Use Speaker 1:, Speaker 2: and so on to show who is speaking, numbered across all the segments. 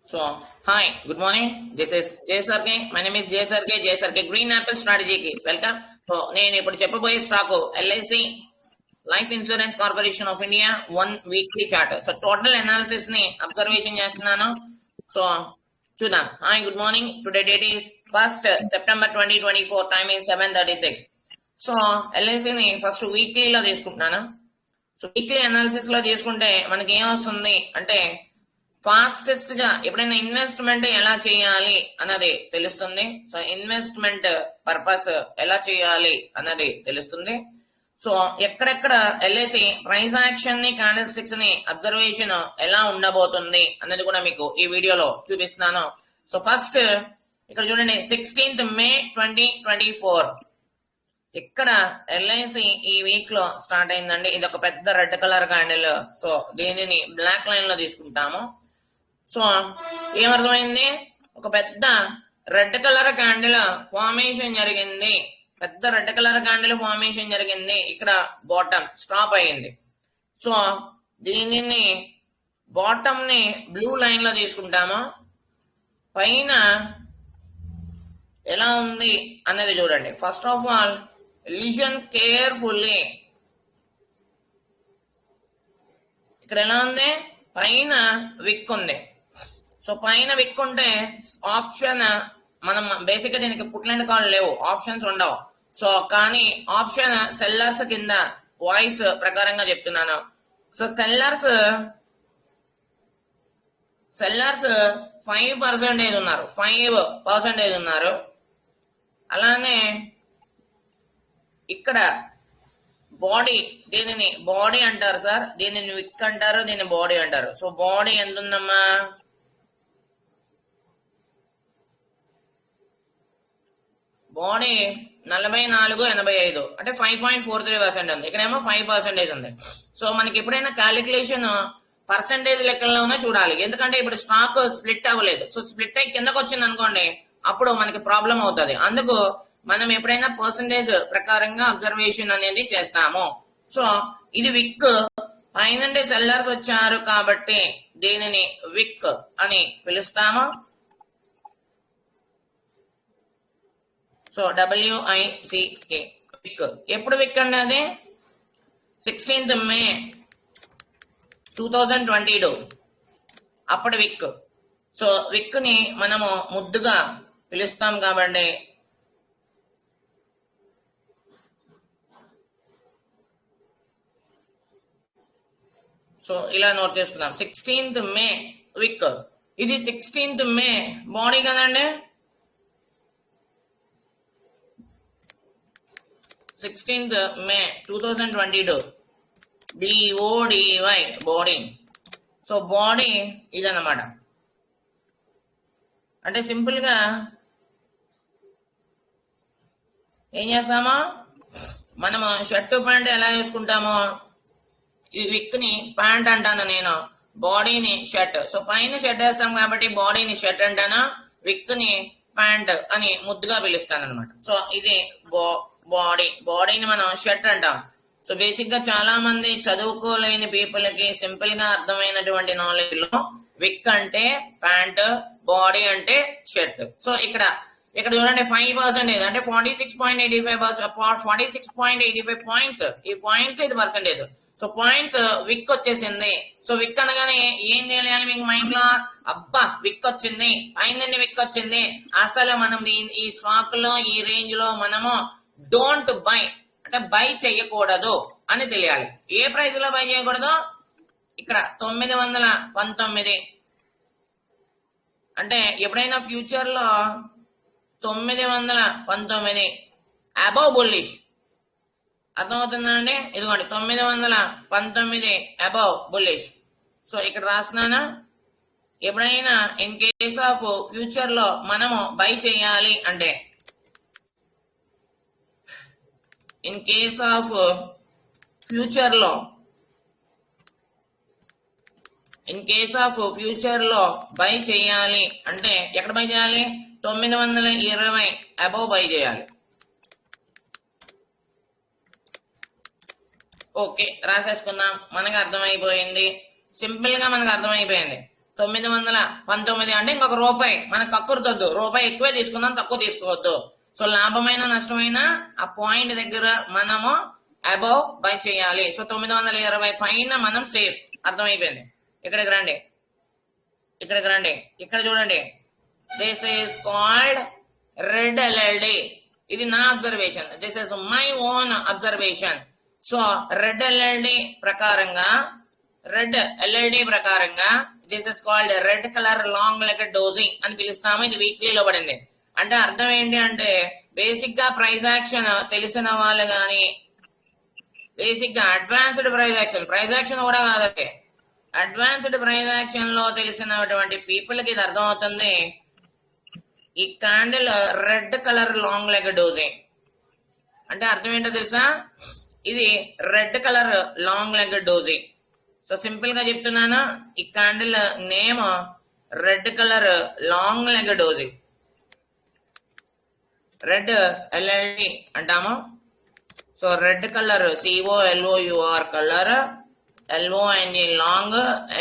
Speaker 1: So, hi, good morning. This is Jay Sarke. My name is Jay Sarke. Jay Sarke Green Apple Strategy కి welcome. So నేను ఇప్పుడు చెప్పబోయే stock LIC life insurance corporation of India 1 weekly chart. So total analysis ని observation చేస్తున్నాను. So చూద్దాం. Hi, good morning. Today date is 1st September 2024. Time is 7:36. So ఎల్ఐసిని first వీక్లీలో తీసుకుంటున్నాను. సో వీక్లీ అనాలిసిస్ లో తీసుకుంటే మనకి ఏమొస్తుంది అంటే ఫాస్టెస్ట్ గా ఎప్పుడైనా ఇన్వెస్ట్మెంట్ ఎలా చేయాలి అన్నది తెలుస్తుంది. సో ఇన్వెస్ట్మెంట్ పర్పస్ ఎలా చేయాలి అన్నది తెలుస్తుంది. సో ఎక్కడెక్కడ ఎల్ఐసి ప్రైస్ యాక్షన్ ని క్యాండిల్ స్టిక్స్ ని అబ్జర్వేషన్ ఎలా ఉండబోతుంది అన్నది కూడా మీకు ఈ వీడియోలో చూపిస్తున్నాను. సో ఫస్ట్ ఇక్కడ చూడండి, 16th May 2024 ఇక్కడ ఎల్ఐసి ఈ వీక్ లో స్టార్ట్ అయిందండి. ఇది ఒక పెద్ద రెడ్ కలర్ క్యాండిల్. సో దీనిని బ్లాక్ లైన్ లో తీసుకుంటాము. సో ఏమర్థమైంది, ఒక పెద్ద రెడ్ కలర్ క్యాండిల్ ఫార్మేషన్ జరిగింది. పెద్ద రెడ్ కలర్ క్యాండిల్ ఫార్మేషన్ జరిగింది. ఇక్కడ బాటమ్ స్టాప్ అయ్యింది. సో దీనిని బాటమ్ ని బ్లూ లైన్ లో తీసుకుంటాము. పైన ఎలా ఉంది అనేది చూడండి. First of all listen carefully. ఇక్కడ ఎలా ఉంది, పైన విక్ ఉంది. సో పైన విక్ ఉంటే ఆప్షన్ మనం బేసిక్ గా దీనికి పుట్ అండ్ కాల్ లేవు, ఆప్షన్స్ ఉండవు. సో కానీ ఆప్షన్ సెల్లర్స్ కింద వాయిస్ ప్రకారంగా చెప్తున్నాను. సో సెల్లర్స్ 5% ఉన్నారు, 5% ఉన్నారు. అలానే ఇక్కడ బాడీ, దీనిని బాడీ అంటారు సార్, దీనిని విక్ అంటారు, దీన్ని బాడీ అంటారు. సో బాడీ ఎంత ఉందమ్మా, బాడీ 44.85 అంటే 5.43% ఉంది. ఇక్కడేమో 5% ఉంది. సో మనకి ఎప్పుడైనా క్యాలిక్యులేషన్ పర్సంటేజ్ లెక్కల్లోనే చూడాలి, ఎందుకంటే ఇప్పుడు స్టాక్ స్ప్లిట్ అవ్వలేదు. సో స్ప్లిట్ అయ్యి కిందకు వచ్చింది అనుకోండి, అప్పుడు మనకి ప్రాబ్లం అవుతుంది. అందుకు మనం ఎప్పుడైనా పర్సంటేజ్ ప్రకారంగా అబ్జర్వేషన్ అనేది చేస్తాము. సో ఇది విక్, పైనుండి సెల్లర్స్ వచ్చారు కాబట్టి దీనిని విక్ అని పిలుస్తాము. సో WICK విక్. ఎప్పుడు విక్ అన్నది 16th May 2022 అప్పటి విక్. సో విక్ ని మనము ముద్దుగా పిలుస్తాం కాబట్టి సో ఇలా నోట్ చేసుకుందాం. 16th May విక్. ఇది 16th May బాడీ కదండి. 16th May 2022 BODY body. So body ఇదన్నమాట. అంటే సింపుల్ గా ఏం చేస్తామో, మనము షర్ట్ ప్యాంట్ ఎలా వేసుకుంటామో, ఈ విక్ ని ప్యాంట్ అంటాను నేను, బాడీని షర్ట్. సో పైన షర్ట్ వేస్తాం కాబట్టి బాడీని షర్ట్ అంటాను, విక్ ని ప్యాంట్ అని ముద్దుగా పిలుస్తాను అనమాట. సో ఇది బాడీని మనం షర్ట్ అంటాం. సో బేసిక్ గా చాలా మంది చదువుకోలేని పీపుల్ కి సింపుల్ గా అర్థమైనటువంటి నాలెడ్జ్ లో విక్ అంటే ప్యాంట్, బాడీ అంటే షర్ట్. సో ఇక్కడ చూడండి 5% అంటే 46.85 పాయింట్స్. ఈ పాయింట్స్ ఇది పర్సెంటేజ్. సో పాయింట్స్ విక్ వచ్చేసింది. సో విక్ అనగానే ఏం చేయాలి మీకు మైండ్ లో, అబ్బా విక్ వచ్చింది, పైన విక్ వచ్చింది, అసలు మనం ఈ స్టాక్ లో ఈ రేంజ్ లో మనము డోంట్ బై అంటే బై చేయకూడదు అని తెలియాలి. ఏ ప్రైస్ లో బై చేయకూడదు, ఇక్కడ 919 అంటే ఎప్పుడైనా ఫ్యూచర్ లో 919 అబౌవ్ బుల్లిష్. అర్థమవుతుందండి. ఇదిగోండి 919 అబౌవ్ బుల్లిష్. సో ఇక్కడ రాస్తున్నాను, ఎప్పుడైనా ఇన్ కేస్ ఆఫ్ ఫ్యూచర్ లో మనము బై చేయాలి అంటే, ఇన్ కేస్ ఆఫ్ ఫ్యూచర్ లో బై చేయాలి అంటే ఎక్కడ బై చేయాలి, 920 అబౌవ్ బై చేయాలి. ఓకే రాసేసుకుందాం, మనకు అర్థమైపోయింది. సింపుల్ గా మనకు అర్థమైపోయింది. 919 అంటే ఇంకొక రూపాయి మనకు కక్కురుతొద్దు, రూపాయి ఎక్కువే తీసుకుందాం, తక్కువ తీసుకోవద్దు. సో లాభమైన నష్టమైన ఆ పాయింట్ దగ్గర మనము అబౌవ్ బై చేయాలి. సో 920 పైన మనం సేఫ్. అర్థమైపోయింది. ఇక్కడికి రండి, ఇక్కడ చూడండి. This is called red LLD. ఇది నా observation, this is my own observation. So red LLD ప్రకారంగా this is called red colour long leg dozing అని పిలుస్తాము. ఇది వీక్లీలో పడింది. అంటే అర్థం ఏంటి అంటే బేసిక్ గా ప్రైస్ యాక్షన్ తెలిసిన వాళ్ళు గాని, బేసిక్ గా అడ్వాన్స్డ్ ప్రైస్ యాక్షన్ కూడా కాదండి, అడ్వాన్స్డ్ ప్రైస్ యాక్షన్ లో తెలిసినటువంటి పీపుల్ కి ఇది అర్థమవుతుంది. ఈ candle red colour long leg dozing అంటే అర్థం ఏంటో తెలుసా? ఇది red colour long leg dozing. So simple గా చెప్తున్నాను, ఈ candle name red colour long leg dozing, red LLD అంటాము. So red colour COLOUR colour, LONG long,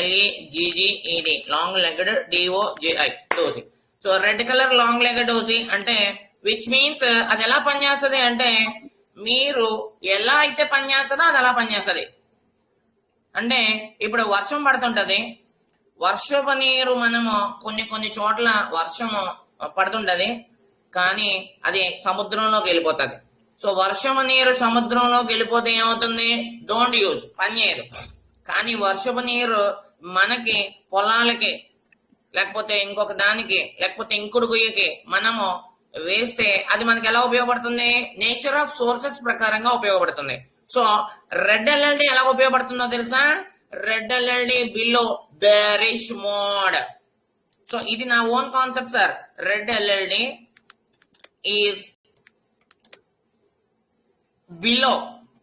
Speaker 1: LEGGED long legged, DOGI dozing. So red colour long leg dozing అంటే which means అది ఎలా పనిచేస్తుంది అంటే మీరు ఎలా అయితే పనిచేస్తుందో అది అలా పనిచేస్తుంది. అంటే ఇప్పుడు వర్షం పడుతుంటది, వర్షపు నీరు మనము కొన్ని చోట్ల వర్షము పడుతుంటది కానీ అది సముద్రంలోకి వెళ్ళిపోతుంది. సో వర్షపు నీరు సముద్రంలోకి వెళ్ళిపోతే ఏమవుతుంది? డోంట్ యూజ్, పనిచేయదు. కానీ వర్షపు నీరు మనకి పొలాలకి లేకపోతే ఇంకొక దానికి లేకపోతే ఇంకుడు గుయ్యకి మనము వేస్తే అది మనకి ఎలా ఉపయోగపడుతుంది? నేచర్ ఆఫ్ సోర్సెస్ ప్రకారంగా ఉపయోగపడుతుంది. సో రెడ్ ఎల్ఎల్డి ఎలా ఉపయోగపడుతుందో తెలుసా? Red LLD below bearish mode. So ఇది నా own concept sir. Red LLD is below,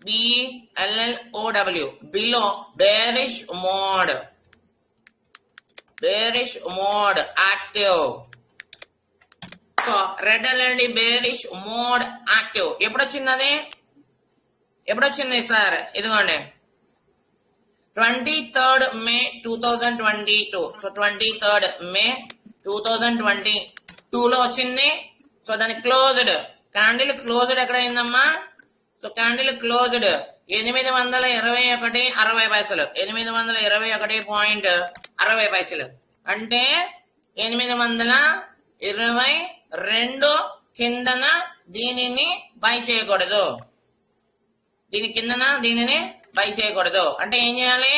Speaker 1: BLLOW, below bearish mode active. So red LLD bearish mode active ఎప్పుడొచ్చింది సార్? ఇదిగోండి 23rd May 2022. So 23rd May 2022 లో వచ్చింది. So దాని closed candle closed ఎక్కడైందమ్మా? So candle closed 821.60 821.60 అంటే 822 కిందన దీనిని by చేయకూడదు, దీనిని బై చేయకూడదు. అంటే ఏం చేయాలి?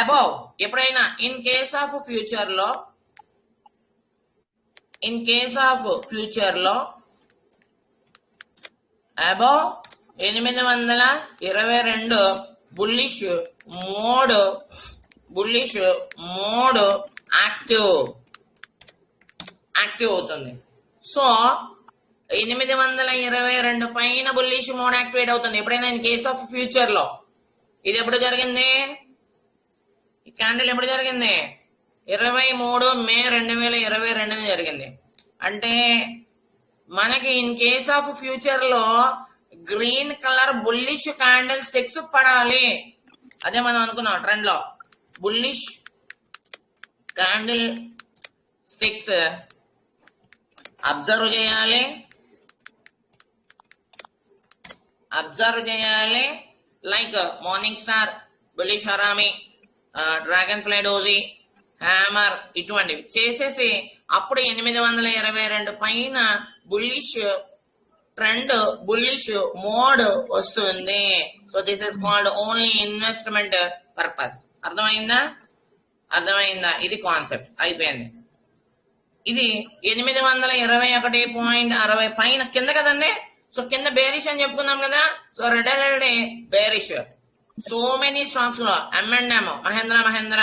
Speaker 1: అబౌవ్. ఎప్పుడైనా ఇన్ కేస్ ఆఫ్ ఫ్యూచర్ లో అబౌవ్ 822 బుల్లిష్ మోడ్ యాక్టివ్ అవుతుంది. సో 822 పైన బుల్లిష్ మోడ్ యాక్టివేట్ అవుతుంది ఎప్పుడైనా ఇన్ కేస్ ఆఫ్ ఫ్యూచర్ లో. ఇది ఎప్పుడు జరిగింది? ఈ క్యాండిల్ ఎప్పుడు జరిగింది? 23 May 2022 జరిగింది. అంటే మనకి ఇన్ కేస్ ఆఫ్ ఫ్యూచర్ లో green colour bullish candle sticks పడాలి. అదే మనం అనుకున్నాం ట్రెండ్ లో. బుల్లిష్ క్యాండిల్ స్టిక్స్ అబ్జర్వ్ చేయాలి. Like morning star, bullish harami, dragon fly doji, hammer ఇటువంటివి చేసేసి అప్పుడు 822 పైన బుల్లిష్ ట్రెండ్, బుల్లిష్ మోడ్ వస్తుంది. So this is called only investment purpose. అర్థమైందా? ఇది కాన్సెప్ట్ అయిపోయింది. ఇది 821.60 పైన కింద కదండి. సో కింద బేరిష్ అని చెప్పుకున్నాం కదా. So red LLD bearish. So many stocks లో M&M, Mahindra,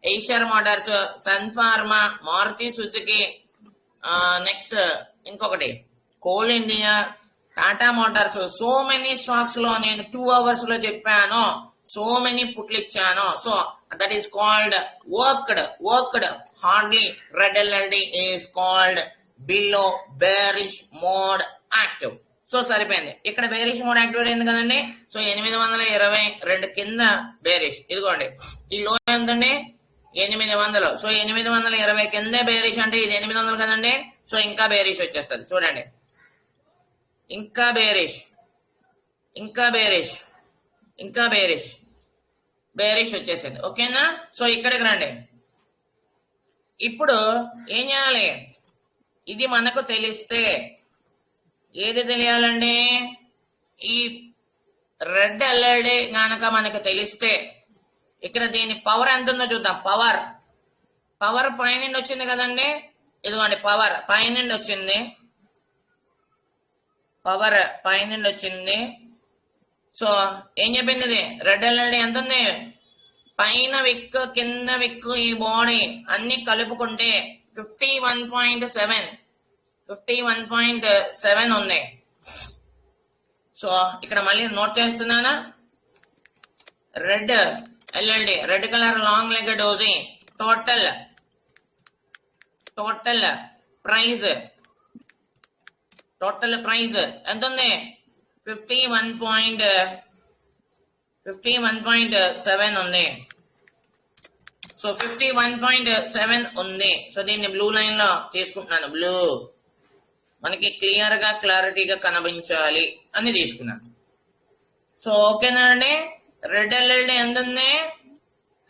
Speaker 1: Eicher motors, Sun Pharma, Maruti Suzuki, next ఇంకొకటి coal India, Tata motors. So many stocks లో నేను 2 hours లో చెప్పాను. సో మెనీ పుట్లు ఇచ్చాను. So that is called worked hardly. Red LLD is called below bearish mode active. So సరిపోయింది. ఇక్కడ bearish mode activate అయింది కదండి. సో 822 కింద బేరిష్. ఇదిగోండి ఈ లో ఎంతండి? 800. సో 820 కిందే బేరిష్ అంటే ఇది 800 కదండి. సో ఇంకా బేరిష్ వచ్చేస్తుంది చూడండి, ఇంకా బేరిష్, ఇంకా బేరిష్, ఇంకా బేరిష్, బేరిష్ వచ్చేసింది. ఓకేనా. సో ఇక్కడికి రండి. ఇప్పుడు ఏం చేయాలి, ఇది మనకు తెలిస్తే ఏది తెలియాలండి, ఈ రెడ్ ఎల్ఈడి కనుక మనకు తెలిస్తే ఇక్కడ దీని పవర్ ఎంత ఉందో చూద్దాం. పవర్ పవర్ పైనుండి వచ్చింది కదండి, ఇదిగోండి పవర్ పైనుండి వచ్చింది, పవర్ పైనుండి వచ్చింది. సో ఏం చెప్పింది ఇది, రెడ్ ఎల్ఈడి ఎంత ఉంది, పైన విక్ కింద విక్ ఈ బాడీ అన్ని కలుపుకుంటే 51.7 51.7 ఉంది. సో ఇక్కడ మళ్ళీ నోట్ చేస్తున్నానా, red LED, red colour long leg doji, total price, total price ఎంత ఉంది, 51.7 ఉంది. సో 51.7 ఉంది. సో దీన్ని బ్లూ లైన్ లో తీసుకుంటున్నాను, బ్లూ మనకి క్లియర్ గా క్లారిటీగా కనిపించాలి అని తీసుకున్నాను. సో ఓకేనా అండి, రెడ్ ఎల్ఈడి ఎంత ఉంది,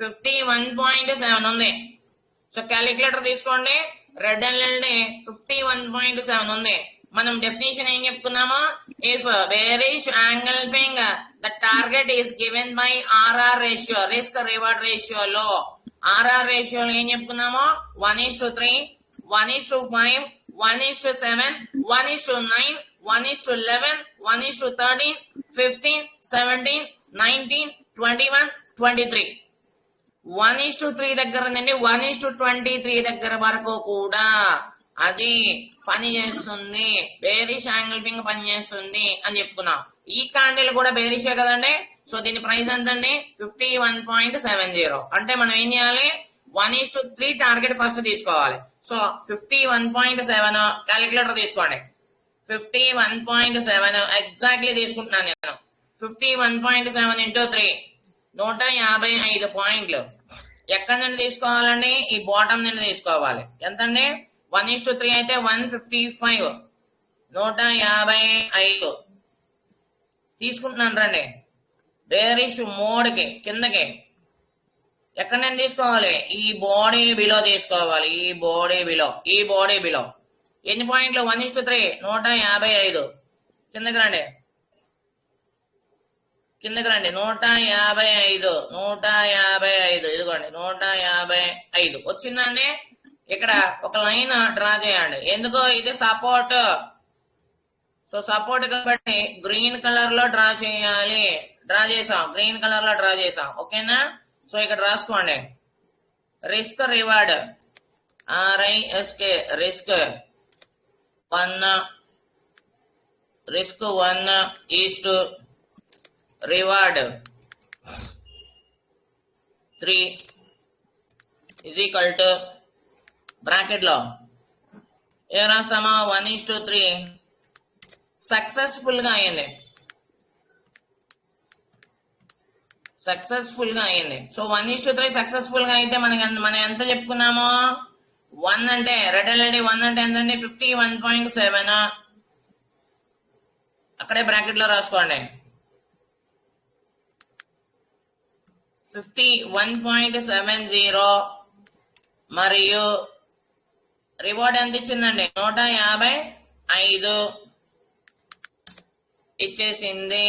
Speaker 1: 51.7 ఉంది. సో క్యాలిక్యులేటర్ తీసుకోండి, రెడ్ ఎల్ఈడి 51.7 ఉంది. మనం డెఫినేషన్ ఏం చెప్పుకున్నామో, if bearish engulfing the target is given by RR ratio, risk reward రేషియోలో ఆర్ఆర్ రేషియోలో ఏం చెప్పుకున్నామో 1:3, 1:5, 1:7, 1:9, 1:11, 1:13, 15, 17, 19, 21, 23. 1:3 దగ్గర నుండి 1:23 దగ్గర వరకు కూడా అది పని చేస్తుంది, బేరిష్ యాంగిల్ఫింగ్ పని చేస్తుంది అని చెప్పుకున్నాం. ఈ క్యాండిల్ కూడా బేరిషే కదండి. సో దీని ప్రైస్ ఎంతండి, 51.70. అంటే మనం ఏం చేయాలి, 1:3 టార్గెట్ ఫస్ట్ తీసుకోవాలి. సో 51.7 క్యాలిక్యులేటర్ తీసుకోండి, 51.7 ఎగ్జాక్ట్లీ తీసుకుంటున్నాను నేను. 51.7 ఇంటూ 3 155 పాయింట్లు. ఎక్కడి నుండి తీసుకోవాలండి, ఈ బాటమ్ నుండి తీసుకోవాలి. ఎంతండి, 1:3 అయితే 155, 155 తీసుకుంటున్నాను రండి. బేరిష్ మోడ్కి కిందకి ఎక్కడి నుండి తీసుకోవాలి, ఈ బాడీ బిలో తీసుకోవాలి, ఈ బాడీ బిలో ఎన్ని పాయింట్లు, 1:3 155. కిందకి రండి, 155 ఇదిగోండి 155 వచ్చిందండి. ఇక్కడ ఒక లైన్ డ్రా చేయండి, ఎందుకో ఇది సపోర్ట్. సో సపోర్ట్ కాబట్టి గ్రీన్ కలర్ లో డ్రా చేయాలి. డ్రా చేసాం, గ్రీన్ కలర్ లో డ్రా చేసాం. ఓకేనా. సో ఇక్కడ రాసుకోండి, risk reward, RISK, risk 1 east reward 3 is equal to bracket లో ఏం రాస్తామా, 1:3 సక్సెస్ఫుల్ గా అయింది, సో 1:3 సక్సెస్ఫుల్ గా అయితే మనం ఎంత చెప్పుకున్నామో, 1 అంటే రెడ్ ఎల్ఈడి 1 అంటే ఎంతండి, 51.7. అక్కడే బ్రాకెట్ లో రాసుకోండి, 51.70 మరియు రివార్డ్ ఎంత ఇచ్చిందండి, 155 ఇచ్చేసింది.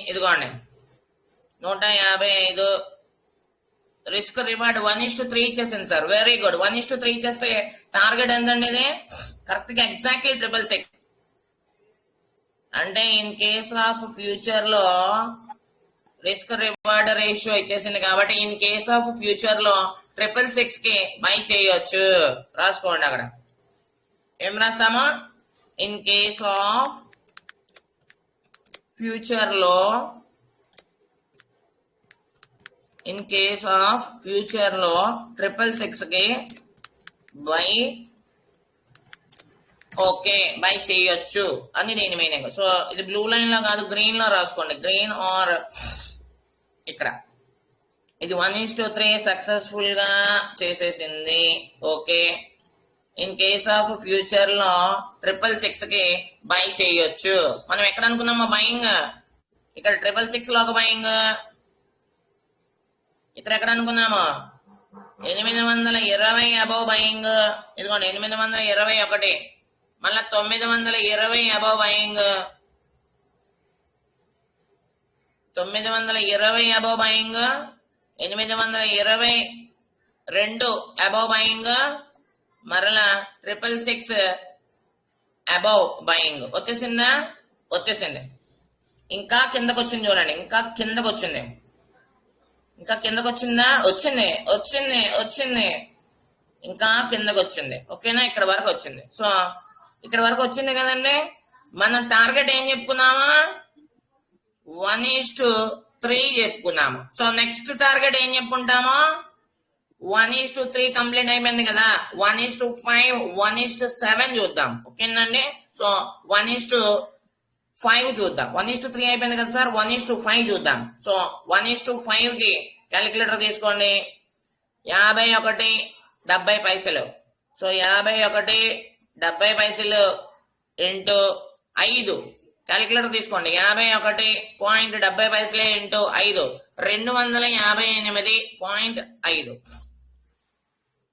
Speaker 1: ఇదిగోండి 155 రిస్క్ రివార్డ్ 1:3 ఇచ్చేసింది సార్. Very good. 1:3 ఇచ్చేస్తే టార్గెట్ ఎంతండి, ఇది కరెక్ట్ గా ఎగ్జాక్ట్లీ 666. అంటే ఇన్ కేస్ ఆఫ్ ఫ్యూచర్ లో రిస్క్ రివార్డ్ రేషియో ఇచ్చేసింది కాబట్టి ఇన్ కేస్ ఆఫ్ ఫ్యూచర్ లో 666 కి బై చేయొచ్చు. రాసుకోండి అక్కడ ఏం రాస్తామో, ఇన్ కేస్ ఆఫ్ ఫ్యూచర్ లో 666 కి బై ఓకే బై చేయొచ్చు అని దీని మీనింగ్. సో ఇది బ్లూ లైన్ లో కాదు, గ్రీన్ లో రాసుకోండి. గ్రీన్ ఆర్ ఇక్కడ ఇది 1:3 సక్సెస్ఫుల్ గా చేసేసింది. Okay, in case of future లో 666 కి బై చేయొచ్చు. మనం ఎక్కడ అనుకున్నామో బయింగ్, ఇక్కడ 666 లో ఒక బయింగ్, ఇక్కడ ఎక్కడ అనుకున్నామో 820 అబౌవ్ బయింగ్. ఇదిగోండి 821, మళ్ళా 920 above buying, 920 above buying, 822 above buying, మరలా 666 అబౌవ్ బయింగ్. వచ్చేసిందా? వచ్చేసింది. ఇంకా కిందకు వచ్చింది చూడండి, ఇంకా కిందకు వచ్చింది, ఇంకా కిందకు వచ్చిందా? వచ్చింది వచ్చింది వచ్చింది, ఇంకా కిందకు వచ్చింది. ఓకేనా, ఇక్కడ వరకు వచ్చింది. సో ఇక్కడ వరకు వచ్చింది కదండి. మనం టార్గెట్ ఏం చెప్పుకున్నామా? 1:3 చెప్పుకున్నాము. సో నెక్స్ట్ టార్గెట్ ఏం చెప్పుకుంటామో 1:3 కంప్లీట్ అయిపోయింది కదా. 1:5, 1:7 చూద్దాం. ఓకేనండి. సో 1:5 చూద్దాం. 1:3 అయిపోయింది కదా సార్, 1:5 చూద్దాం. సో 1:5 కి క్యాలిక్యులేటర్ తీసుకోండి. 51 70 పైసలు. సో 51 70 పైసలు ఇంటూ 5. క్యాలిక్యులేటర్ తీసుకోండి. 51.70 పైసలే ఇంటూ 5 258.5.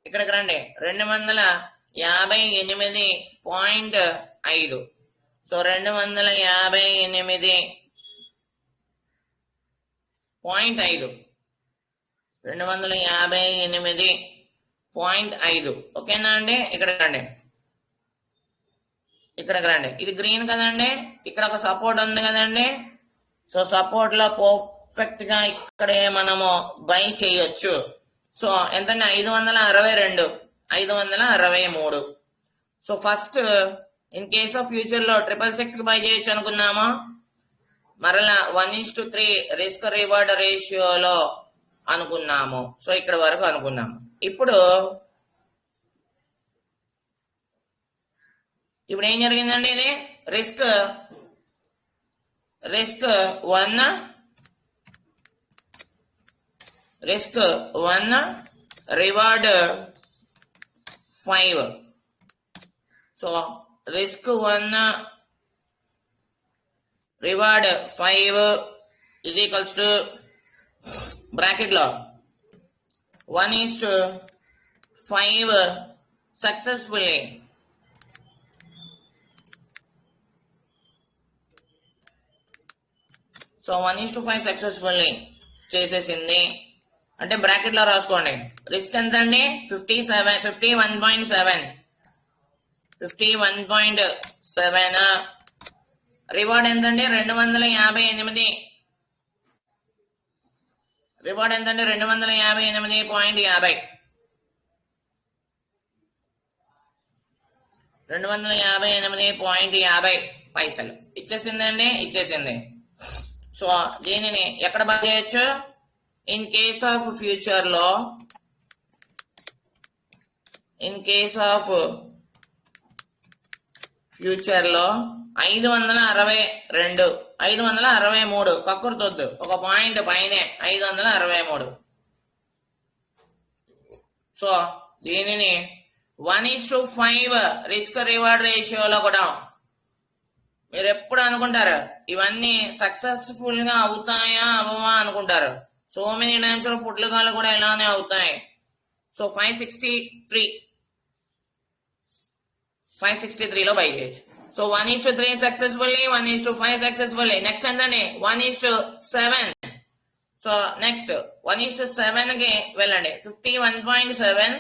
Speaker 1: ఇక్కడికి రండి, 258.5. సో 258.5, 258.5. ఓకేనా అండి. ఇక్కడికి రండి, ఇక్కడికి రండి. ఇది గ్రీన్ కదండి, ఇక్కడ ఒక సపోర్ట్ ఉంది కదండి. సో సపోర్ట్ లో పర్ఫెక్ట్ గా ఇక్కడే మనము బై చేయొచ్చు. సో ఎంతండి? 562, 563. So first in case of future లో 666 కి బై చేయొచ్చు అనుకున్నాము. మరలా 1:3 రిస్క్ రివార్డ్ రేషియోలో అనుకున్నాము. సో ఇక్కడ వరకు అనుకున్నాము. ఇప్పుడు ఏం జరిగిందండి? ఇది risk 1, reward 5. So risk 1 reward 5 ఇది ఈక్వల్స్ టు బ్రాకెట్ లో 1:5 సక్సెస్ఫుల్లీ. సో 1:5 సక్సెస్ఫుల్లీ చేసేసింది. అంటే బ్రాకెట్ లో రాసుకోండి. రిస్క్ ఎంత అండి? 51.7. 51.7. రివార్డ్ ఎంతండి? 258. రివార్డ్ ఎంతండి? 258.50. 258.50 పైసలు ఇచ్చేసిందండి, ఇచ్చేసింది. సో దీనిని ఎక్కడ బై చేయొచ్చు? ఇన్ కేస్ ఆఫ్ ఫ్యూచర్ లో, ఇన్ కేస్ ఆఫ్ ఫ్యూచర్ లో 562, 563 కక్కుర్తొద్దు, ఒక పాయింట్ పైనే 563. సో దీనిని 1:5 రిస్క్ రివార్డ్ రేషియోలో కూడా మీరు ఎప్పుడు అనుకుంటారు ఇవన్నీ సక్సెస్ఫుల్ గా అవుతాయా అవవా అనుకుంటారు. సో మెనీ టైమ్స్ పుట్లకాలు కూడా ఇలానే అవుతాయి. సో 563 లో బై చేయొచ్చు. So 1:3 successfully, 1:5 successfully. నెక్స్ట్ ఎంతండి? 1:7. సో నెక్స్ట్ 1:7 కి వెళ్ళండి. 51.7.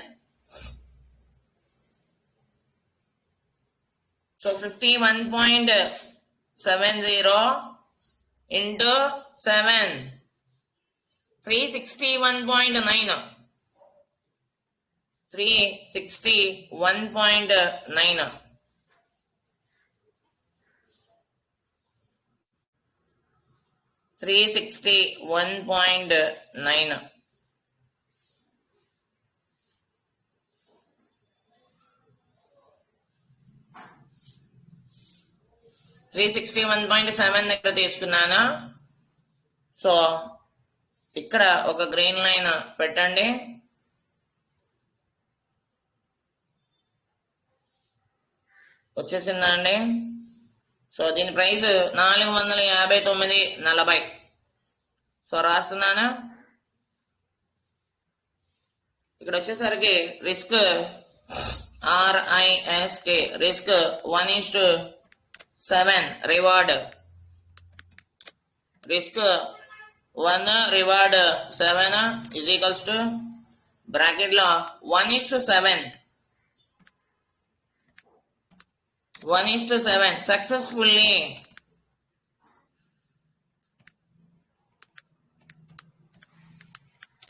Speaker 1: So 51.70 into 7 361.9. 361.9. 361.7 దగ్గర తీసుకున్నాను. సో ఇక్కడ ఒక గ్రీన్ లైన్ పెట్టండి. వచ్చేసిందా అండి? సో దీని ప్రైస్ 459.40. సో రాస్తున్నాను. ఇక్కడ వచ్చేసరికి risk RISK risk 1:7 reward, risk 1 reward 7 is equals to bracket లో 1:7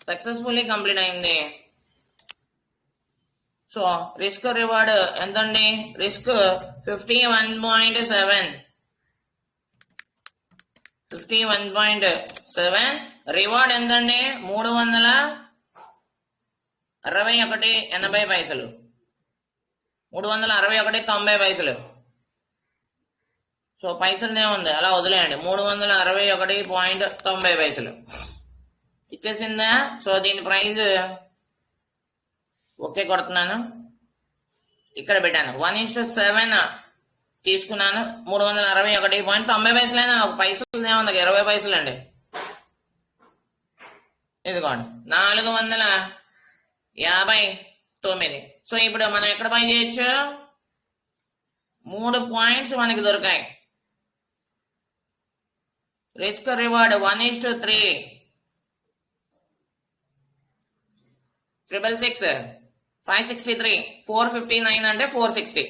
Speaker 1: సక్సెస్ఫుల్లీ కంప్లీట్ అయింది. సో రిస్క్ రివార్డ్ ఎంతండి? రిస్క్ 51.7 రివార్డ్ ఎంతండి? 361.80 361.90. సో పైసలనే ఉంది, అలా వదిలేయండి. 361.90 ఇచ్చేసిందా? సో దీని ప్రైస్ ఓకే కొడుతున్నాను, ఇక్కడ పెట్టాను. 1:7 తీసుకున్నాను. 361.90 పైసలు ఏముంది, 20 పైసలు అండి. ఇదిగోండి 459. సో ఇప్పుడు మనం ఎక్కడ బై చేయొచ్చు? 3 పాయింట్స్ మనకి దొరికాయి. రిస్క్ రివార్డ్ 1:3 666 563 459 అంటే 460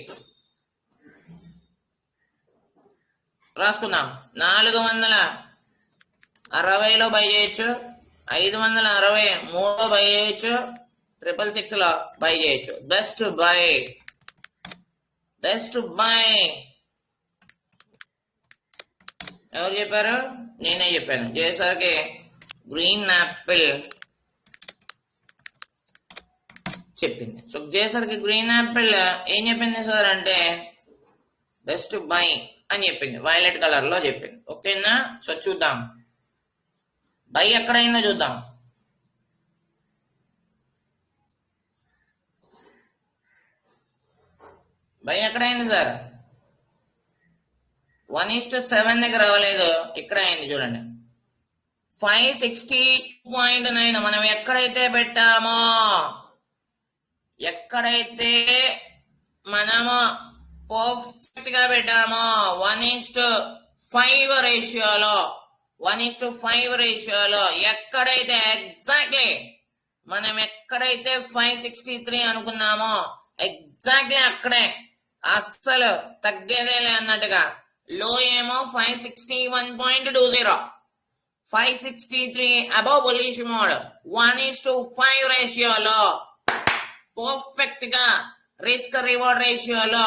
Speaker 1: రాసుకుందాం. 460లో బై చేయొచ్చు, 563లో బై చేయొచ్చు, 666లో బై చేయొచ్చు. బెస్ట్ బై ఎవరు చెప్పారు? నేనే చెప్పాను. జేసర్కే గ్రీన్ యాపిల్ చెప్పింది. సో జేసర్కి గ్రీన్ యాపిల్ ఏం చెప్పింది సార్ అంటే బెస్ట్ బై అని చెప్పింది, వైలెట్ కలర్ లో చెప్పింది. ఓకేనా? సో చూద్దాం బై ఎక్కడైందో చూద్దాం. By ఎక్కడైంది sir? 1:7 దగ్గర అవ్వలేదు, ఇక్కడ అయింది చూడండి. 560.9 మనం ఎక్కడైతే పెట్టామో, ఎక్కడైతే మనము పర్ఫెక్ట్ గా పెట్టామో 1:5 రేషియోలో ఎక్కడైతే ఎగ్జాక్ట్లీ మనం ఎక్కడైతే 563 అనుకున్నామో ఎగ్జాక్ట్లీ అక్కడే, అస్సలు తగ్గేదేలే అన్నట్టుగా. లో ఏమో 561.20, 563 అబౌవ్ బుల్లిష్ మోడ్ 1:5 రేషియోలో పర్ఫెక్ట్ గా రిస్క్ రివార్డ్ రేషియోలో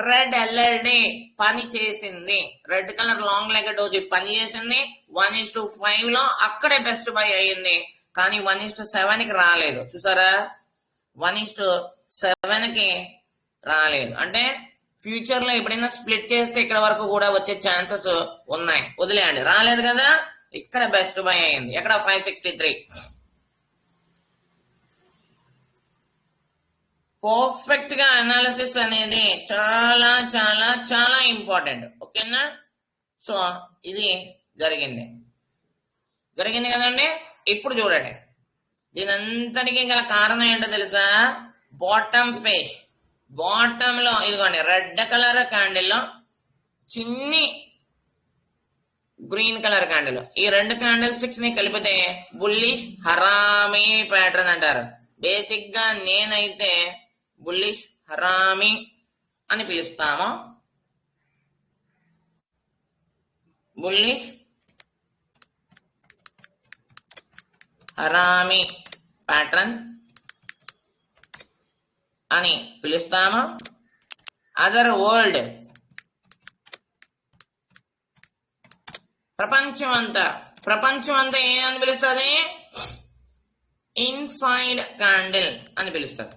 Speaker 1: రెడ్ ఎల్ఎల్డి పని చేసింది. Red colour long leg doji పని చేసింది. 1:5 లో అక్కడే బెస్ట్ బై అయ్యింది. కానీ 1:7 కి రాలేదు. చూసారా? 1:7 కి రాలేదు అంటే ఫ్యూచర్ లో ఎప్పుడైనా స్ప్లిట్ చేస్తే ఇక్కడ వరకు కూడా వచ్చే ఛాన్సెస్ ఉన్నాయి. వదిలేయండి, రాలేదు కదా. ఇక్కడ బెస్ట్ బై అయింది. ఎక్కడ? 563. పర్ఫెక్ట్ గా అనాలిసిస్ అనేది చాలా చాలా చాలా ఇంపార్టెంట్. ఓకేనా? సో ఇది జరిగింది కదండి. ఇప్పుడు చూడండి, దీని అంతటికీ గల కారణం ఏంటో తెలుసా? బాటమ్ ఫేస్, బాటమ్ లో ఇదిగోండి రెడ్ కలర్ క్యాండిల్ లో చిన్ని గ్రీన్ కలర్ క్యాండిల్, ఈ రెండు క్యాండిల్ స్టిక్స్ ని కలిపితే బుల్లిష్ హరామీ ప్యాటర్న్ అంటారు. బేసిక్ గా నేనైతే బుల్లిష్ హరామీ అని పిలుస్తాము. బుల్లిష్ హరామీ ప్యాటర్న్ అని పిలుస్తాము. అదర్ వరల్డ్ ప్రపంచం అంతా ఏమని పిలుస్తుంది? ఇన్సైడ్ క్యాండిల్ అని పిలుస్తుంది.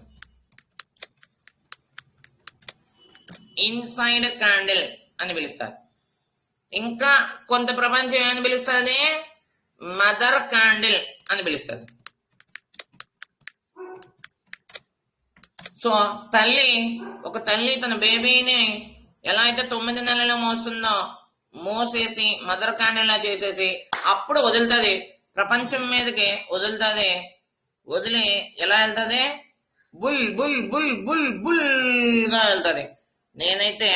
Speaker 1: ఇన్సైడ్ క్యాండిల్ అని పిలుస్తారు. ఇంకా కొంత ప్రపంచం ఏమని పిలుస్తుంది, మదర్ క్యాండిల్ అని పిలుస్తుంది. సో ఒక తల్లి తన బేబీని ఎలా అయితే 9 నెలలు మోస్తుందో మోసేసి మదర్ క్యాండిల్ లా చేసేసి అప్పుడు వదులుతుంది, ప్రపంచం మీదకి వదులుతుంది. వదిలి ఎలా వెళ్తుంది, bull bull bull bull bull గా వెళ్తుంది. నేనైతే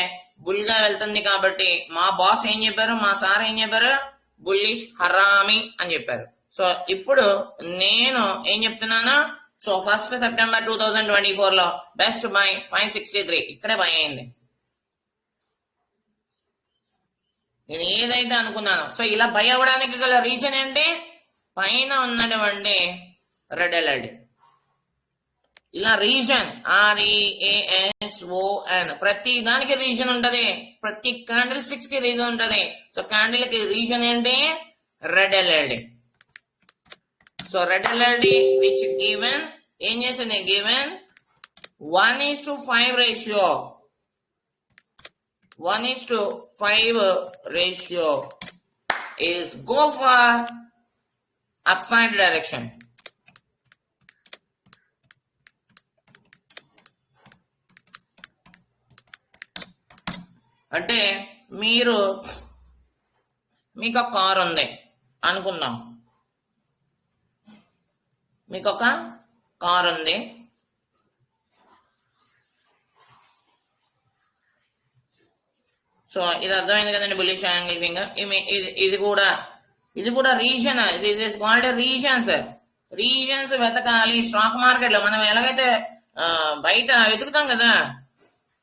Speaker 1: బుల్ గా వెళ్తుంది కాబట్టి మా బాస్ ఏం చెప్పారు, మా సార్ ఏం చెప్పారు, బుల్లిష్ హరామి అని చెప్పారు. సో ఇప్పుడు నేను ఏం చెప్తున్నాను, సో 1st సెప్టెంబర్ 2024 లో బెస్ట్ బై 563 ఇక్కడే బై అయింది. నేను ఏదైతే అనుకున్నాను, సో ఇలా బై అవ్వడానికి గల రీజన్ ఏంటి, పైన ఉన్నటువంటి రెడ్ అలర్ట్. ఇలా రీజన్ REASON ప్రతి దానికి రీజన్ ఉంటది, ప్రతి క్యాండిల్ స్టిక్స్ కి రీజన్ ఉంటది. సో క్యాండిల్ కి రీజన్ ఏంటి, red alert. So red alert which given ఏం చేసింది, given 1:5 ratio, 1:5 ratio is go for upside direction. అంటే మీకు ఒక కార్ ఉంది అనుకుందాం, మీకు ఒక కార్ ఉంది. సో ఇది అర్థమైంది కదండి, బుల్లిష్ యాంగిల్ ఫింగర్. ఇది కూడా రీజన్, ఇది ఇస్ కాల్డ్ రీజన్స్. రీజన్స్ వెతకాలి స్టాక్ మార్కెట్ లో. మనం ఎలాగైతే బయట వెతుకుతాం కదా,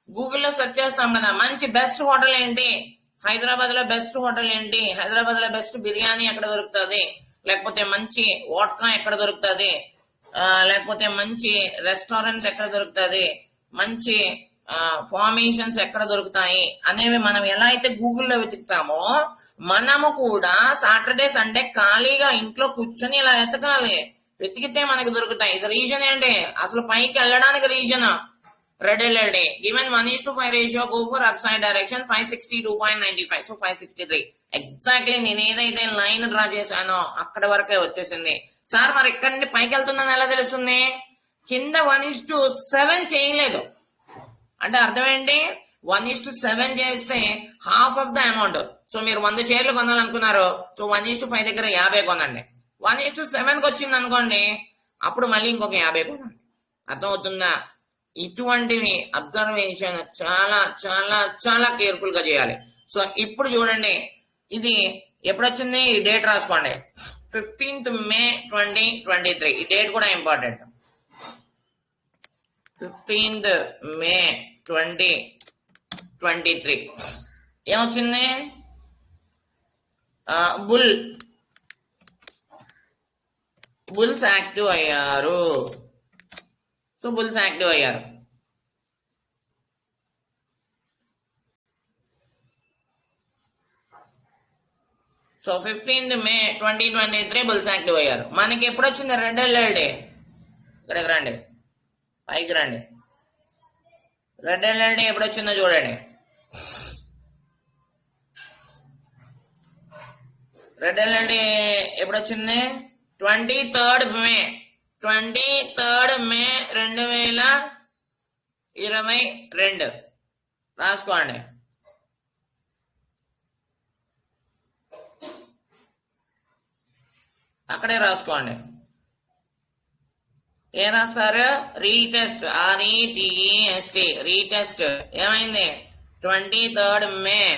Speaker 1: గూగుల్లో సెర్చ్ చేస్తాం కదా, మంచి బెస్ట్ హోటల్ ఏంటి, హైదరాబాద్ లో బెస్ట్ హోటల్ ఏంటి, హైదరాబాద్ లో బెస్ట్ బిర్యానీ ఎక్కడ దొరుకుతుంది, లేకపోతే మంచి వోడ్కా ఎక్కడ దొరుకుతుంది, లేకపోతే మంచి రెస్టారెంట్స్ ఎక్కడ దొరుకుతుంది, మంచి ఫార్మేషన్స్ ఎక్కడ దొరుకుతాయి అనేవి మనం ఎలా అయితే గూగుల్లో వెతుకుతామో, మనము కూడా సాటర్డే సండే ఖాళీగా ఇంట్లో కూర్చొని ఇలా వెతకాలి. వెతికితే మనకు దొరుకుతాయి. ఇది రీజన్ ఏంటి, అసలు పైకి వెళ్ళడానికి reason red alert. Given 1:5 ratio, go for upside direction 562.95. So 563 exactly నేను ఏదైతే లైన్ డ్రా చేశానో అక్కడ వరకే వచ్చేసింది. సార్ మరి ఇక్కడ నుండి పైకి వెళ్తుందని ఎలా తెలుస్తుంది, కింద 1:7 చేయలేదు అంటే అర్థం ఏంటి, 1:7 చేస్తే half of the amount. So మీరు 100 షేర్లు కొనాలనుకున్నారు, సో 1:5 దగ్గర 50 కొనండి. 1:7కి వచ్చింది అనుకోండి, అప్పుడు మళ్ళీ ఇంకొక 50 కొనండి. అర్థమవుతుందా? ఇటువంటివి అబ్జర్వేషన్ చాలా చాలా చాలా కేర్ఫుల్ గా చేయాలి. సో ఇప్పుడు చూడండి, ఇది ఎప్పుడు వచ్చింది, ఈ డేట్ రాసుకోండి, 15th May 2023. ఈ డేట్ కూడా ఇంపార్టెంట్. 15th May 2023 ఏమొచ్చింది, బుల్స్ యాక్టివ్ అయ్యారు. సో బుల్స్ యాక్టివ్ అయ్యారు. So 15th May 2023 bulls active అయ్యారు. మనకి ఎప్పుడు వచ్చింది రెడ్ అలర్ట్, ఇక్కడికి రండి, పైకి రండి. రెడ్ అలర్ట్ ఎప్పుడు వచ్చిందో చూడండి. రెడ్ అలర్ట్ ఎప్పుడు వచ్చింది, 23rd May 2022 రాసుకోండి. అక్కడే రాసుకోండి. ఏం రాస్తారు, రీటెస్ట్, RETEST, రీటెస్ట్. ఏమైంది, 23rd May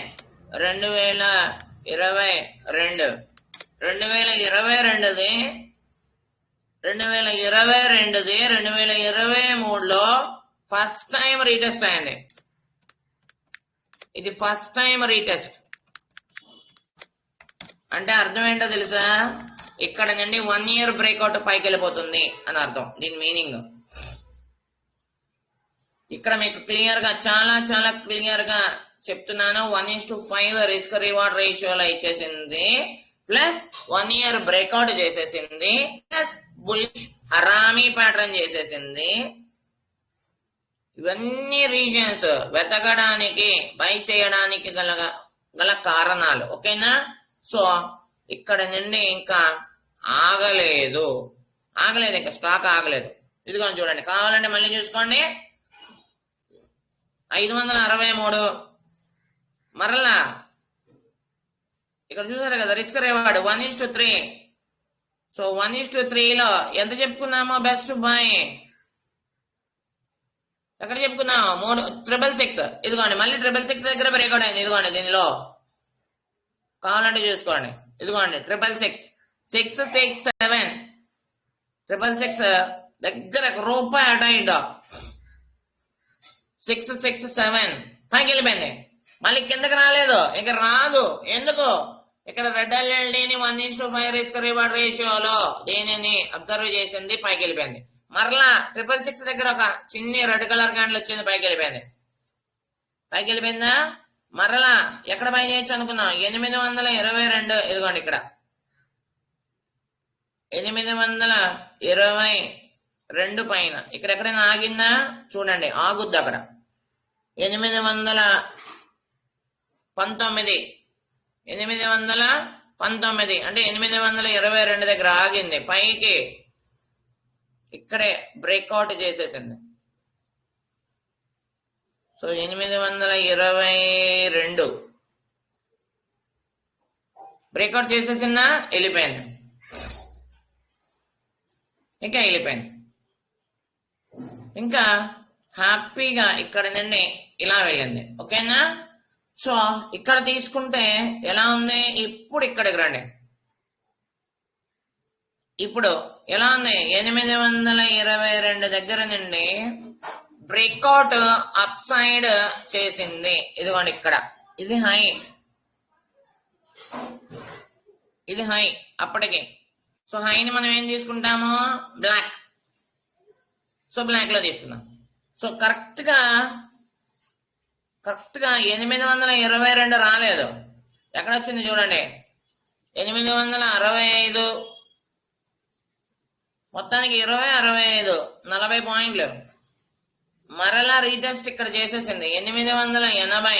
Speaker 1: 2022. 2022ది 2023లో ఫస్ట్ టైం రీటెస్ట్ అయింది. ఇది ఫస్ట్ టైం రీటెస్ట్ అంటే అర్థం ఏంటో తెలుసా, ఇక్కడ నుండి 1 year బ్రేక్అవుట్ పైకి వెళ్ళిపోతుంది అని అర్థం. దీని మీనింగ్ ఇక్కడ మీకు క్లియర్ గా, చాలా చాలా క్లియర్ గా చెప్తున్నాను. 1:5 రిస్క్ రివార్డ్ రేషియోలో ఇచ్చేసింది, ప్లస్ 1 year బ్రేక్అవుట్ చేసేసింది, ప్లస్ బుల్లిష్ హరామీ ప్యాటర్న్ చేసేసింది. ఇవన్నీ రీజన్స్ వెతకడానికి, బై చేయడానికి గల గల కారణాలు. ఓకేనా? సో ఇక్కడ నుండి ఇంకా ఆగలేదు ఇంకా స్టాక్ ఆగలేదు. ఇదిగోండి చూడండి, కావాలంటే మళ్ళీ చూసుకోండి. 563 మరలా ఇక్కడ చూసారు కదా రిస్క్ రివార్డ్ 1:3. సో 1:3లో ఎంత చెప్పుకున్నామో బెస్ట్ బై ఎక్కడ చెప్పుకున్నాము 666. ఇదిగోండి మళ్ళీ 666 దగ్గర బ్రేక్అవుట్ అయింది. ఇదిగోండి దీనిలో కావాలంటే చూసుకోండి. ఇదిగోండి 666 667 666 దగ్గర రూపాయి అట ఇటో 667 పైకి వెళ్ళిపోయింది. మళ్ళీ కిందకి రాలేదు, ఇక రాదు. ఎందుకు? ఇక్కడ రెడ్ ఎల్ఎల్డీని 1:5 రిస్క్ రివార్డ్ రేషియోలో దీనిని అబ్జర్వ్ చేసింది, పైకి వెళ్ళిపోయింది. మరలా 666 దగ్గర ఒక చిన్ని రెడ్ కలర్ క్యాండిల్ వచ్చింది, పైకి వెళ్ళిపోయింది. పైకి వెళ్ళిపోయిందా? మరలా ఎక్కడ పై చేయొచ్చు అనుకున్నాం 822. ఇదిగోండి ఇక్కడ 822 పైన ఇక్కడ ఎక్కడైనా ఆగిందా చూడండి, ఆగుద్ది అక్కడ 819 అంటే 822 దగ్గర ఆగింది, పైకి ఇక్కడే బ్రేక్అవుట్ చేసేసింది. సో 822 బ్రేక్అవుట్ చేసేసిందా, వెళ్ళిపోయింది, ఇంకా వెళ్ళిపోయింది. ఇంకా హ్యాపీగా ఇక్కడ నుండి ఇలా వెళ్ళింది. ఓకేనా? సో ఇక్కడ తీసుకుంటే ఎలా ఉంది? ఇప్పుడు ఇక్కడికి రండి. ఇప్పుడు ఎలా ఉంది? 822 దగ్గర నుండి బ్రేక్అవుట్ అప్ సైడ్ చేసింది. ఇదిగోండి ఇక్కడ ఇది హై, ఇది హై అప్పటికి. సో హైని మనం ఏం తీసుకుంటాము? బ్లాక్. సో బ్లాక్ లో తీసుకుందాం. సో కరెక్ట్ గా 822 రాలేదు. ఎక్కడ వచ్చింది చూడండి, 865 మొత్తానికి 65 40 పాయింట్లు. మరలా రీటెస్ట్ ఇక్కడ చేసేసింది 880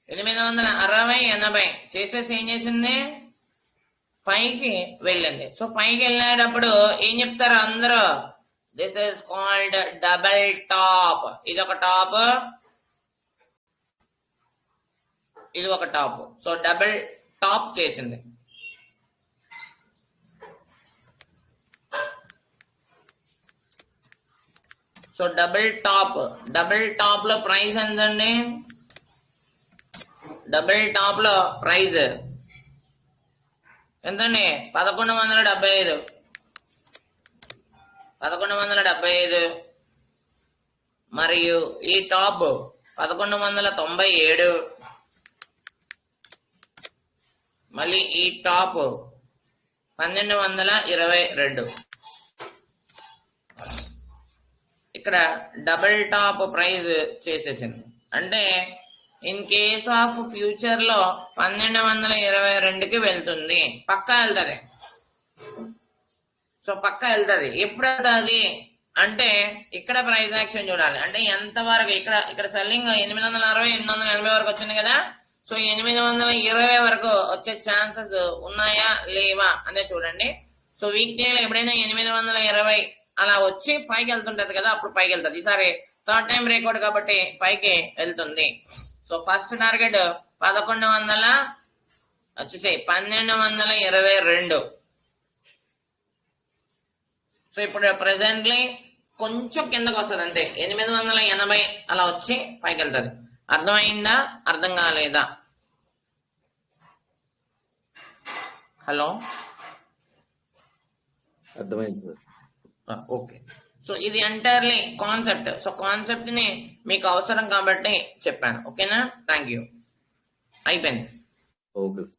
Speaker 1: 860 చేసేసి ఏం చేసింది? పైకి వెళ్ళింది. సో పైకి వెళ్ళేటప్పుడు ఏం చెప్తారు అందరూ? This is called double tap. ఇది ఒక టాప్, ఇది ఒక టాప్. సో డబుల్ టాప్ చేసింది. సో డబుల్ టాప్ లో ప్రైస్ ఎంతండి? డబుల్ టాప్ లో ప్రైజ్ ఎంతండి? 1175. మరియు ఈ టాప్ 1197. మళ్ళీ ఈ టాప్ 1222. ఇక్కడ డబుల్ టాప్ ప్రైజ్ చేసేసింది. అంటే ఇన్ కేస్ ఆఫ్ ఫ్యూచర్ లో 1222కి వెళ్తుంది, పక్కా వెళ్తుంది. సో పక్కా వెళ్తుంది. ఎప్పుడు వెళ్తుంది అంటే ఇక్కడ ప్రైస్ యాక్షన్ చూడాలి. అంటే ఎంత వరకు ఇక్కడ సెల్లింగ్ 860 880 వరకు వచ్చింది కదా. సో 820 వరకు వచ్చే ఛాన్సెస్ ఉన్నాయా లేవా అనేది చూడండి. సో వీక్లీలో ఎప్పుడైనా 820 అలా వచ్చి పైకి వెళ్తుంటది కదా, అప్పుడు పైకి వెళ్తుంది. ఈసారి థర్డ్ టైం బ్రేక్అవుట్ కాబట్టి పైకి వెళ్తుంది. So first target 1222. సో ఇప్పుడు ప్రెసెంట్లీ కొంచెం కిందకు వస్తుంది అంతే, 880 అలా వచ్చి పైకి వెళ్తుంది. అర్థమైందా? అర్థం కాలేదా? హలో,
Speaker 2: అర్థమైంది సార్.
Speaker 1: ఓకే. సో ఇది ఎంటైర్లీ కాన్సెప్ట్. సో కాన్సెప్ట్ ని మీకు అవసరం కాబట్టి చెప్పాను. ఓకేనా? Thank you. అయిపోయింది.
Speaker 2: Okay sir.